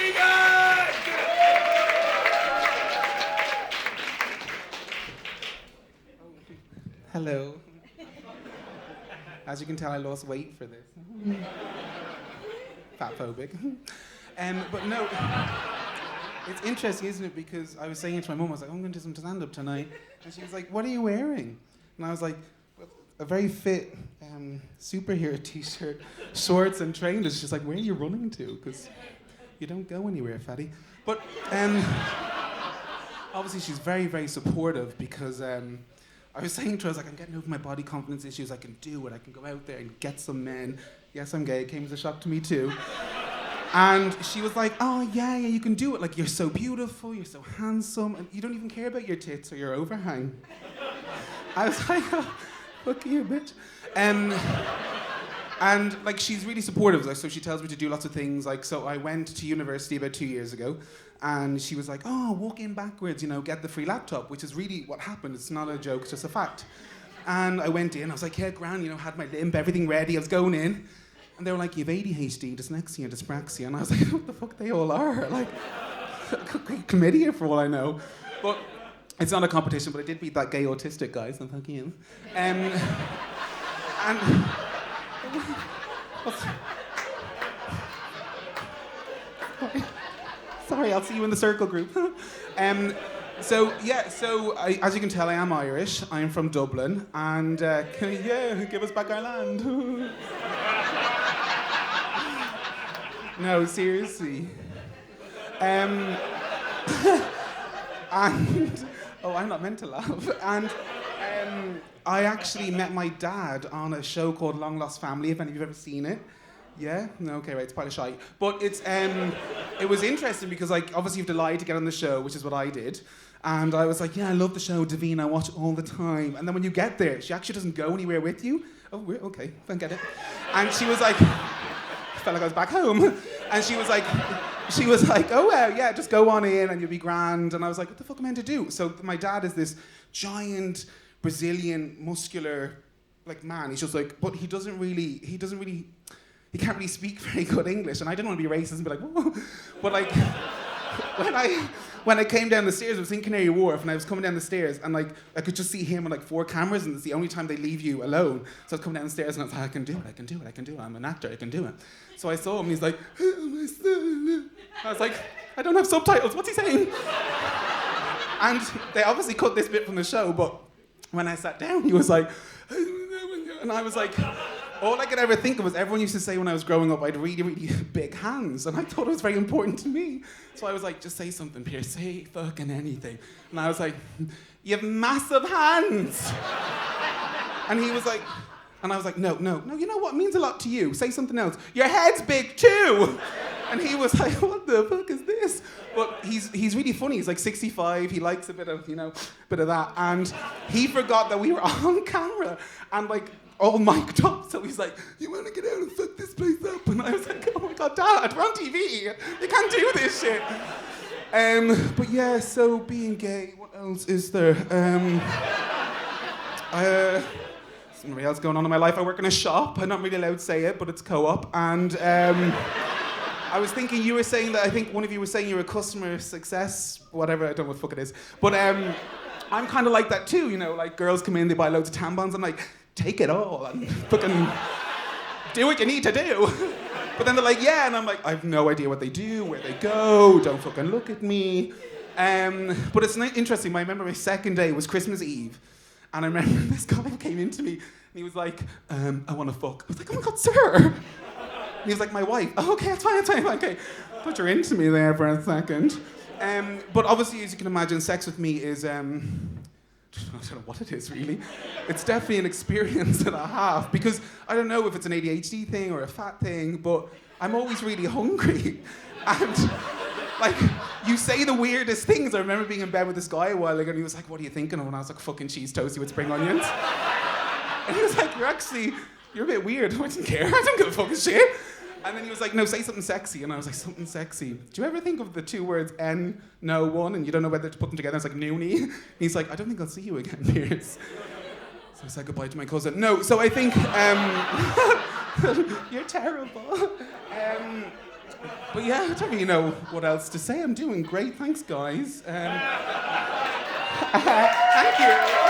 Egan! Hello. As you can tell, I lost weight for this. Fat-phobic. But no, it's interesting, isn't it? Because I was saying it to my mum, I was like, I'm going to do some stand-up tonight. And she was like, what are you wearing? And I was like, a very fit superhero t-shirt, shorts and trainers. She's like, where are you running to? Because you don't go anywhere, fatty. But obviously she's very, very supportive because I was saying to her, I was like, I'm getting over my body confidence issues. I can do it. I can go out there and get some men. Yes, I'm gay. It came as a shock to me too. And she was like, oh, yeah, you can do it. Like, you're so beautiful. You're so handsome. And you don't even care about your tits or your overhang. I was like, oh, fuck you, bitch. And like, she's really supportive. Like, so she tells me to do lots of things. Like, so I went to university about 2 years ago. And she was like, oh, walk in backwards, get the free laptop, which is really what happened. It's not a joke, it's just a fact. And I went in, I was like, yeah, grand, had my limp, everything ready, I was going in. And they were like, you have ADHD, dyslexia, dyspraxia. And I was like, what the fuck they all are? Like, chlamydia for all I know. But it's not a competition, but I did beat that gay autistic guy, so thank you. And sorry, I'll see you in the circle group. As you can tell, I am Irish. I'm from Dublin, and give us back our land. No, seriously. And I'm not meant to laugh. And I actually met my dad on a show called Long Lost Family. If any of you've ever seen it. Yeah? No, okay, right, it's quite a shy. But it was interesting because, like, obviously you have to lie to get on the show, which is what I did. And I was like, yeah, I love the show, Davina, I watch it all the time. And then when you get there, she actually doesn't go anywhere with you. Oh, okay, don't get it. And she was like, felt like I was back home. And she was like, oh, well, yeah, just go on in and you'll be grand. And I was like, what the fuck am I meant to do? So my dad is this giant Brazilian, muscular, like, man. He's just like, but he can't really speak very good English, and I didn't want to be racist and be like, whoa. But like, when I came down the stairs, I was in Canary Wharf, and I was coming down the stairs, and like, I could just see him on like 4 cameras, and it's the only time they leave you alone. So I was coming down the stairs, and I was like, I can do it. I'm an actor, I can do it. So I saw him, and he's like, oh, my son. I was like, I don't have subtitles, what's he saying? And they obviously cut this bit from the show, but when I sat down, he was like, and I was like, all I could ever think of was everyone used to say when I was growing up I had really, really big hands, and I thought it was very important to me. So I was like, just say something, Pearse, say fucking anything. And I was like, you have massive hands. And he was like, and I was like, no, you know what, it means a lot to you, say something else. Your head's big too. And he was like, what the fuck is this? But he's really funny, he's like 65, he likes a bit of that. And he forgot that we were on camera, and like, all mic'd up, so he's like, you wanna get out and fuck this place up? And I was like, oh my God, Dad, we're on TV. You can't do this shit. But yeah, so being gay, what else is there? Something else going on in my life. I work in a shop. I'm not really allowed to say it, but it's co-op. And I was thinking, you were saying that, I think one of you was saying you're a customer success, whatever, I don't know what the fuck it is. But I'm kind of like that too, like girls come in, they buy loads of tampons, I'm like, take it all and fucking do what you need to do. But then they're like, yeah, and I'm like, I have no idea what they do, where they go, don't fucking look at me. But it's interesting, I remember my second day was Christmas Eve, and I remember this guy came into me, and he was like, I want to fuck. I was like, oh my God, sir. And he was like, my wife. Oh, okay, it's fine. Okay, put her into me there for a second. But obviously, as you can imagine, sex with me is, I don't know what it is really. It's definitely an experience that I have, because I don't know if it's an ADHD thing or a fat thing, but I'm always really hungry. And like, you say the weirdest things. I remember being in bed with this guy a while ago, and he was like, what are you thinking of? And I was like, fucking cheese toasty with spring onions. And he was like, you're a bit weird. I didn't care. I don't give a fucking shit. And then he was like, no, say something sexy. And I was like, something sexy. Do you ever think of the 2 words N, no, one, and you don't know whether to put them together? It's like, noonie. And he's like, I don't think I'll see you again, Pearse. So I said goodbye to my cousin. No, so I think, you're terrible. But yeah, I don't really know what else to say. I'm doing great. Thanks, guys. Thank you.